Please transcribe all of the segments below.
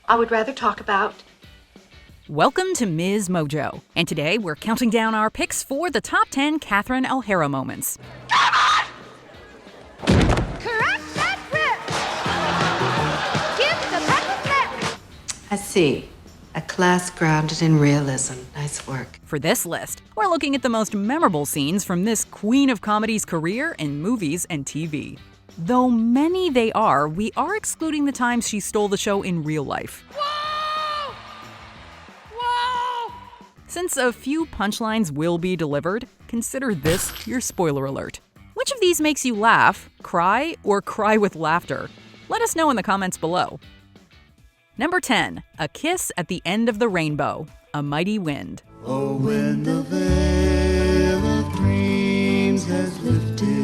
I would rather talk about... Welcome to MsMojo, and today we're counting down our picks for the top 10 Catherine O'Hara moments. Come on! Correct that grip! Give the pencil flip! I see. A class grounded in realism. Nice work. For this list, we're looking at the most memorable scenes from this queen of comedy's career in movies and TV. Though many they are, we are excluding the times she stole the show in real life. Whoa! Whoa! Since a few punchlines will be delivered, consider this your spoiler alert. Which of these makes you laugh, cry, or cry with laughter? Let us know in the comments below. Number 10. A Kiss at the End of the Rainbow, A Mighty Wind. Oh, when the veil of dreams has lifted.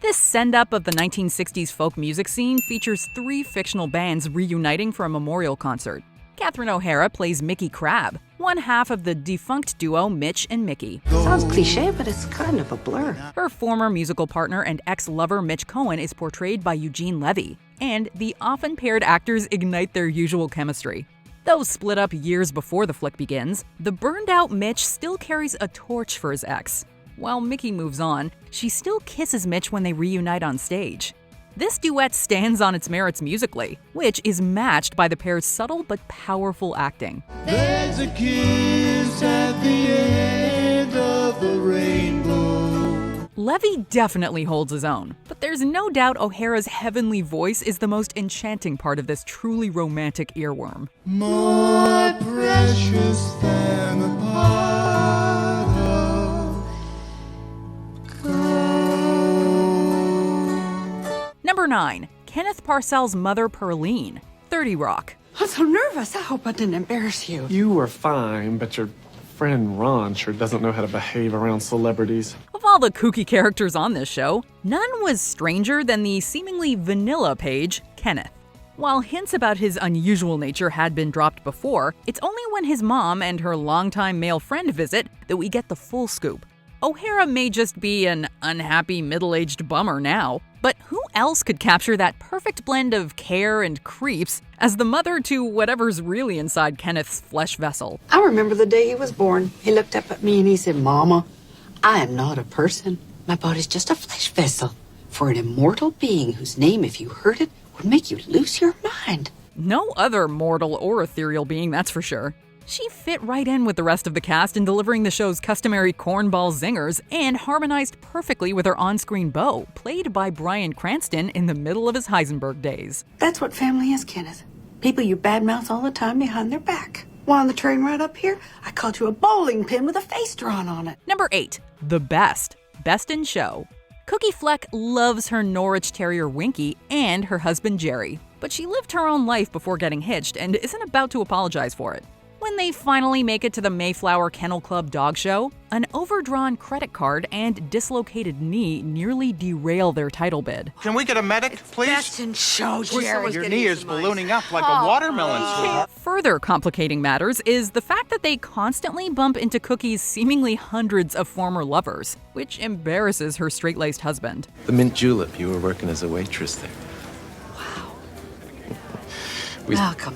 This send-up of the 1960s folk music scene features 3 fictional bands reuniting for a memorial concert. Catherine O'Hara plays Mickey Crab, one half of the defunct duo Mitch and Mickey. Sounds cliche, but it's kind of a blur. Her former musical partner and ex-lover Mitch Cohen is portrayed by Eugene Levy, and the often paired actors ignite their usual chemistry. Though split up years before the flick begins, the burned-out Mitch still carries a torch for his ex. While Mickey moves on, she still kisses Mitch when they reunite on stage. This duet stands on its merits musically, which is matched by the pair's subtle but powerful acting. There's a kiss at the end of the rainbow. Levy definitely holds his own, but there's no doubt O'Hara's heavenly voice is the most enchanting part of this truly romantic earworm. More precious than a pot of gold. Number 9. Kenneth Parcell's mother Pearline, 30 Rock. I'm so nervous. I hope I didn't embarrass you. You were fine, but your friend Ron sure doesn't know how to behave around celebrities. Of all the kooky characters on this show, none was stranger than the seemingly vanilla page, Kenneth. While hints about his unusual nature had been dropped before, it's only when his mom and her longtime male friend visit that we get the full scoop. O'Hara may just be an unhappy middle-aged bummer now, but who else could capture that perfect blend of care and creeps as the mother to whatever's really inside Kenneth's flesh vessel? I remember the day he was born. He looked up at me and he said, Mama, I am not a person. My body's just a flesh vessel for an immortal being whose name, if you heard it, would make you lose your mind. No other mortal or ethereal being, that's for sure. She fit right in with the rest of the cast in delivering the show's customary cornball zingers and harmonized perfectly with her on-screen beau, played by Bryan Cranston in the middle of his Heisenberg days. That's what family is, Kenneth. People you badmouth all the time behind their back. While on the train ride up here, I called you a bowling pin with a face drawn on it. Number 8. The Best in Show. Cookie Fleck loves her Norwich Terrier Winky and her husband Jerry, but she lived her own life before getting hitched and isn't about to apologize for it. When they finally make it to the Mayflower Kennel Club dog show, an overdrawn credit card and dislocated knee nearly derail their title bid. Can we get a medic, please? Best in Show, Jerry. Your knee is ballooning up like a watermelon, sweetheart. Further complicating matters is the fact that they constantly bump into Cookie's seemingly hundreds of former lovers, which embarrasses her straight-laced husband. The Mint Julep, you were working as a waitress there. Wow. Malcolm.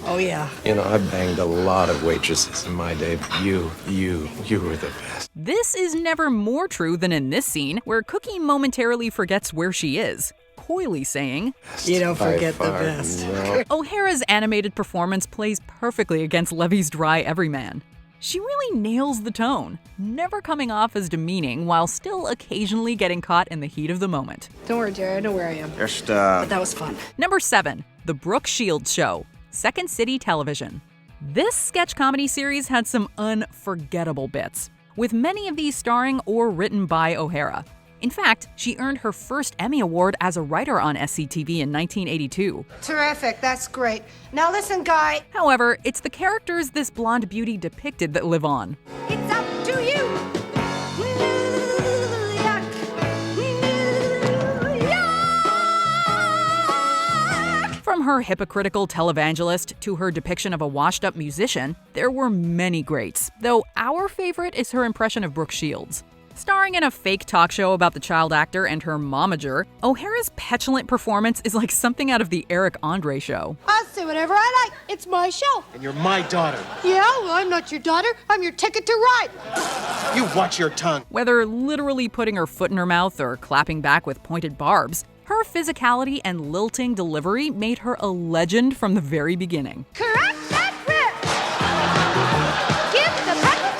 Oh, yeah. You know, I banged a lot of waitresses in my day, but you were the best. This is never more true than in this scene, where Cookie momentarily forgets where she is, coyly saying, You don't By forget the far, best. No. O'Hara's animated performance plays perfectly against Levy's dry everyman. She really nails the tone, never coming off as demeaning while still occasionally getting caught in the heat of the moment. Don't worry, Jerry. I know where I am. Just, But that was fun. Number 7. The Brooke Shields Show, Second City Television. This sketch comedy series had some unforgettable bits, with many of these starring or written by O'Hara. In fact, she earned her first Emmy Award as a writer on SCTV in 1982. Terrific, that's great. Now listen, Guy. However, it's the characters this blonde beauty depicted that live on. It's up to you. New York. New York. From her hypocritical televangelist to her depiction of a washed-up musician, there were many greats, though our favorite is her impression of Brooke Shields. Starring in a fake talk show about the child actor and her momager, O'Hara's petulant performance is like something out of the Eric Andre show. I'll say whatever I like. It's my show. And you're my daughter. Yeah, well, I'm not your daughter. I'm your ticket to ride. You watch your tongue. Whether literally putting her foot in her mouth or clapping back with pointed barbs, her physicality and lilting delivery made her a legend from the very beginning. Correct that grip. Give the button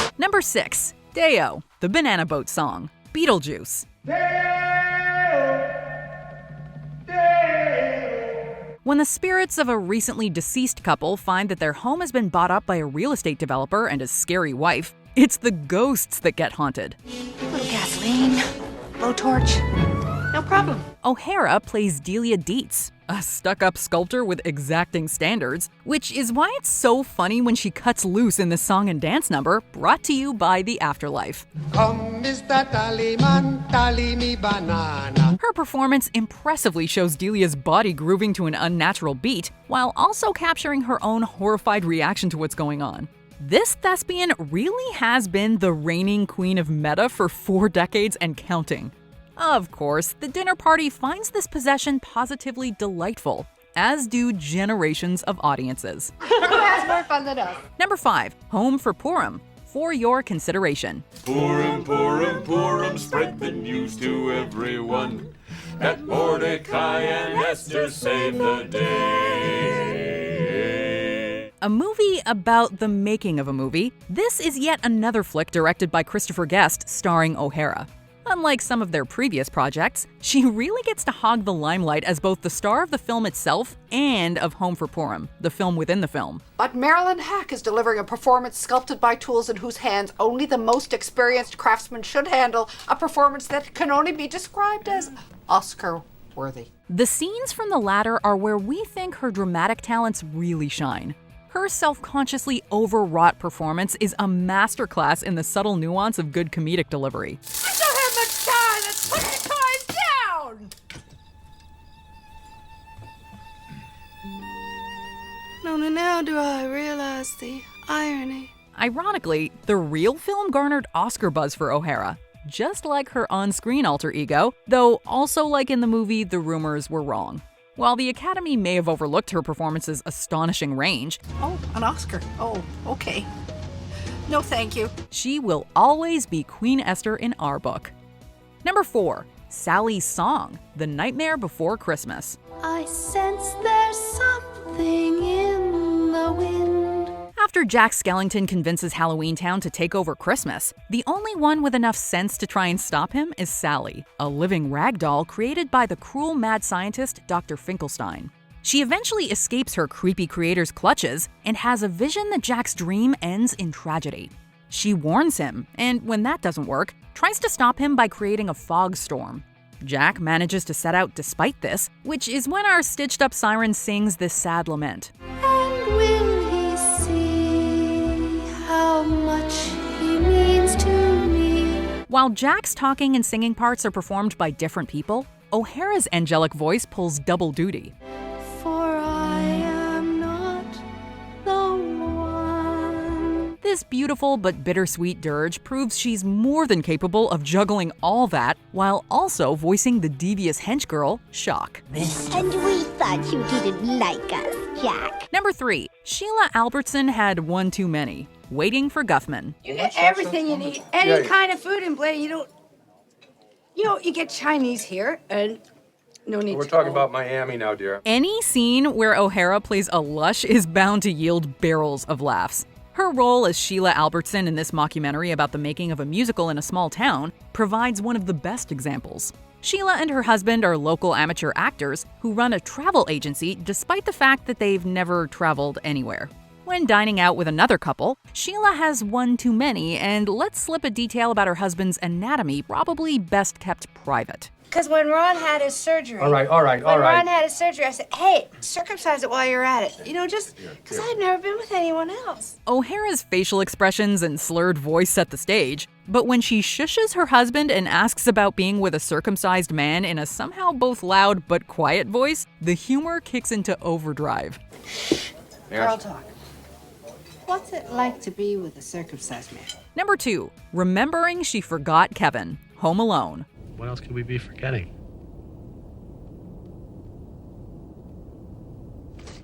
flip. Number 6. Deo, the Banana Boat song. Beetlejuice. When the spirits of a recently deceased couple find that their home has been bought up by a real estate developer and his scary wife, it's the ghosts that get haunted. A little gasoline, blowtorch, no problem. O'Hara plays Delia Dietz, a stuck-up sculptor with exacting standards, which is why it's so funny when she cuts loose in this song and dance number brought to you by The Afterlife. Come, Mr. Tallyman, tally me banana. Her performance impressively shows Delia's body grooving to an unnatural beat, while also capturing her own horrified reaction to what's going on. This thespian really has been the reigning queen of meta for 4 decades and counting. Of course, the dinner party finds this possession positively delightful, as do generations of audiences. Who has more fun than us? Number 5. Home for Purim. For your consideration. Purim, Purim, Purim, spread the news to everyone that Mordecai and Esther saved the day. A movie about the making of a movie, this is yet another flick directed by Christopher Guest starring O'Hara. Unlike some of their previous projects, she really gets to hog the limelight as both the star of the film itself and of Home for Purim, the film within the film. But Marilyn Hack is delivering a performance sculpted by tools in whose hands only the most experienced craftsman should handle, a performance that can only be described as Oscar-worthy. The scenes from the latter are where we think her dramatic talents really shine. Her self-consciously overwrought performance is a masterclass in the subtle nuance of good comedic delivery. I don't have much time. Let's put the toys down. Only now do I realize the irony. Ironically, the real film garnered Oscar buzz for O'Hara, just like her on-screen alter ego, though also like in the movie, the rumors were wrong. While the Academy may have overlooked her performance's astonishing range, Oh, an Oscar. Oh, okay. No, thank you. she will always be Queen Esther in our book. Number 4. Sally's Song, The Nightmare Before Christmas. I sense there's something in the wind. After Jack Skellington convinces Halloween Town to take over Christmas, the only one with enough sense to try and stop him is Sally, a living rag doll created by the cruel mad scientist Dr. Finkelstein. She eventually escapes her creepy creator's clutches and has a vision that Jack's dream ends in tragedy. She warns him, and when that doesn't work, tries to stop him by creating a fog storm. Jack manages to set out despite this, which is when our stitched-up siren sings this sad lament. And will he see how much he means to me? While Jack's talking and singing parts are performed by different people, O'Hara's angelic voice pulls double duty. For I am not the one. This beautiful but bittersweet dirge proves she's more than capable of juggling all that while also voicing the devious hench girl, Shock. And we thought you didn't like us, Jack. Number 3. Sheila Albertson had one too many. Waiting for Guffman. You get everything you need. Any kind of food in Blaine. You get Chinese here and no need We're to talking go. about Miami now, dear. Any scene where O'Hara plays a lush is bound to yield barrels of laughs. Her role as Sheila Albertson in this mockumentary about the making of a musical in a small town provides one of the best examples. Sheila and her husband are local amateur actors who run a travel agency despite the fact that they've never traveled anywhere. When dining out with another couple, Sheila has one too many and lets slip a detail about her husband's anatomy probably best kept private. Because when Ron had his surgery. All right. When Ron had his surgery, I said, hey, circumcise it while you're at it. Just because I've never been with anyone else. O'Hara's facial expressions and slurred voice set the stage, but when she shushes her husband and asks about being with a circumcised man in a somehow both loud but quiet voice, the humor kicks into overdrive. Girl talk. What's it like to be with a circumcised man? Number 2, remembering she forgot Kevin, home alone. What else could we be forgetting?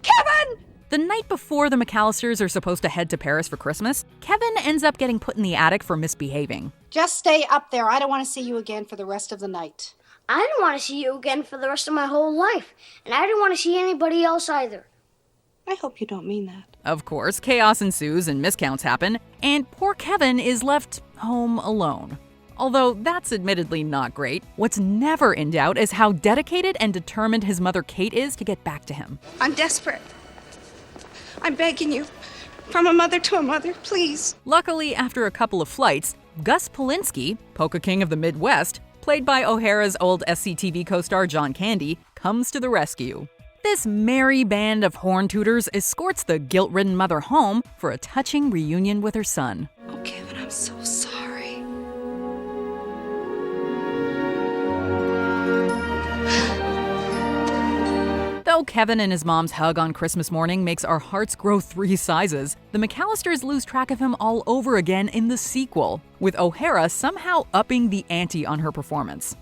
Kevin! The night before the McAllisters are supposed to head to Paris for Christmas, Kevin ends up getting put in the attic for misbehaving. Just stay up there. I don't want to see you again for the rest of the night. I don't want to see you again for the rest of my whole life. And I don't want to see anybody else either. I hope you don't mean that. Of course, chaos ensues and miscounts happen, and poor Kevin is left home alone. Although that's admittedly not great, what's never in doubt is how dedicated and determined his mother Kate is to get back to him. I'm desperate. I'm begging you. From a mother to a mother, please. Luckily, after a couple of flights, Gus Polinski, Polka King of the Midwest, played by O'Hara's old SCTV co-star John Candy, comes to the rescue. This merry band of horn tooters escorts the guilt-ridden mother home for a touching reunion with her son. Oh, Kevin, I'm so sorry. Though Kevin and his mom's hug on Christmas morning makes our hearts grow 3 sizes, the McAllisters lose track of him all over again in the sequel, with O'Hara somehow upping the ante on her performance.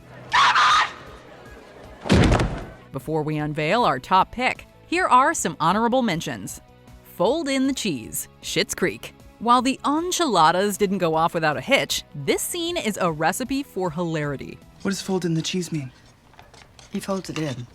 Before we unveil our top pick, here are some honorable mentions. Fold in the cheese, Schitt's Creek. While the enchiladas didn't go off without a hitch, this scene is a recipe for hilarity. What does fold in the cheese mean? He folds it in.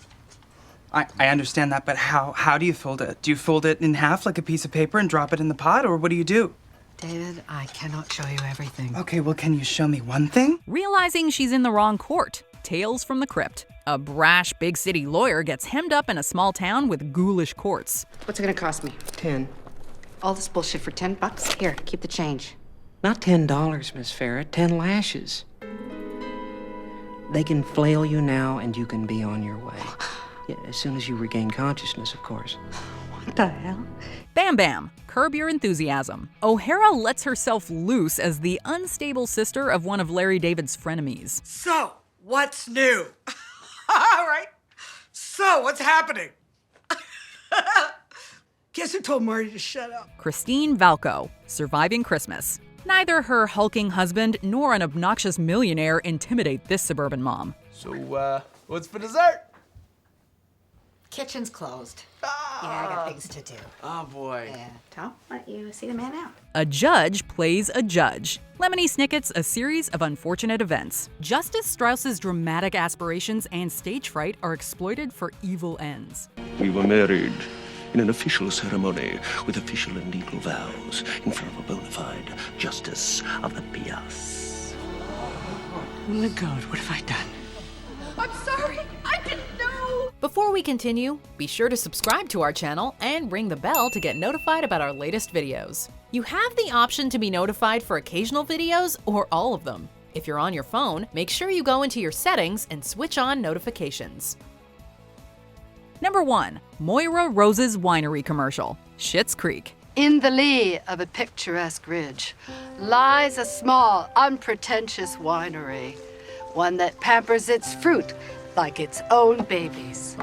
I understand that, but how do you fold it? Do you fold it in half like a piece of paper and drop it in the pot, or what do you do? David, I cannot show you everything. Okay, well, can you show me one thing? Realizing she's in the wrong court, Tales from the Crypt. A brash big city lawyer gets hemmed up in a small town with ghoulish courts. What's it gonna cost me? 10. All this bullshit for $10? Here, keep the change. Not $10, Miss Farrah. 10 lashes. They can flail you now, and you can be on your way. Yeah, as soon as you regain consciousness, of course. What the hell? Bam Bam, Curb Your Enthusiasm. O'Hara lets herself loose as the unstable sister of one of Larry David's frenemies. So, what's new? All right. So, what's happening? Guess who told Marty to shut up? Christine Valco, Surviving Christmas. Neither her hulking husband nor an obnoxious millionaire intimidate this suburban mom. So, what's for dessert? Kitchen's closed. Yeah, I got things to do. Oh, boy. Yeah, Tom, why don't you see the man out? A judge plays a judge. Lemony Snicket's A Series of Unfortunate Events. Justice Strauss's dramatic aspirations and stage fright are exploited for evil ends. We were married in an official ceremony with official and legal vows in front of a bona fide justice of the peace. Oh my God, what have I done? I'm sorry. I didn't know. Before we continue, be sure to subscribe to our channel and ring the bell to get notified about our latest videos. You have the option to be notified for occasional videos or all of them. If you're on your phone, make sure you go into your settings and switch on notifications. Number 1, Moira Rose's Winery commercial, Schitt's Creek. In the lee of a picturesque ridge lies a small, unpretentious winery, one that pampers its fruit like its own babies.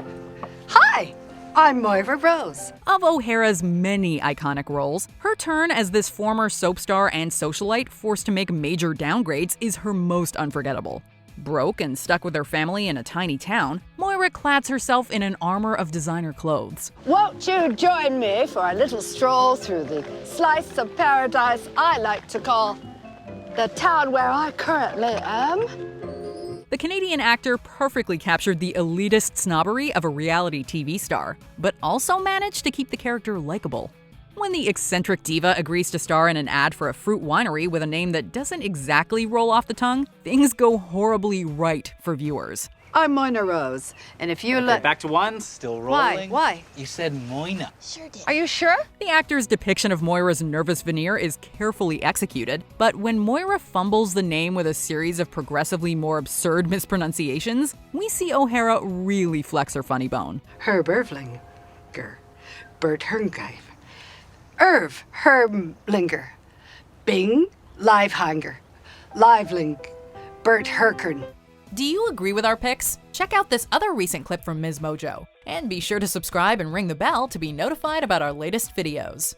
Hi, I'm Moira Rose. Of O'Hara's many iconic roles, her turn as this former soap star and socialite forced to make major downgrades is her most unforgettable. Broke and stuck with her family in a tiny town, Moira clads herself in an armor of designer clothes. Won't you join me for a little stroll through the slice of paradise I like to call the town where I currently am? The Canadian actor perfectly captured the elitist snobbery of a reality TV star, but also managed to keep the character likable. When the eccentric diva agrees to star in an ad for a fruit winery with a name that doesn't exactly roll off the tongue, things go horribly right for viewers. I'm Moira Rose, and if you Okay, back to one, still rolling. Why? You said Moina. Sure did. Are you sure? The actor's depiction of Moira's nervous veneer is carefully executed, but when Moira fumbles the name with a series of progressively more absurd mispronunciations, we see O'Hara really flex her funny bone. Herb Ervlinger, Bert Herngreif, Irv Hermlinger, Bing Livehanger, Liveling, Bert Herkern. Do you agree with our picks? Check out this other recent clip from MsMojo. And be sure to subscribe and ring the bell to be notified about our latest videos.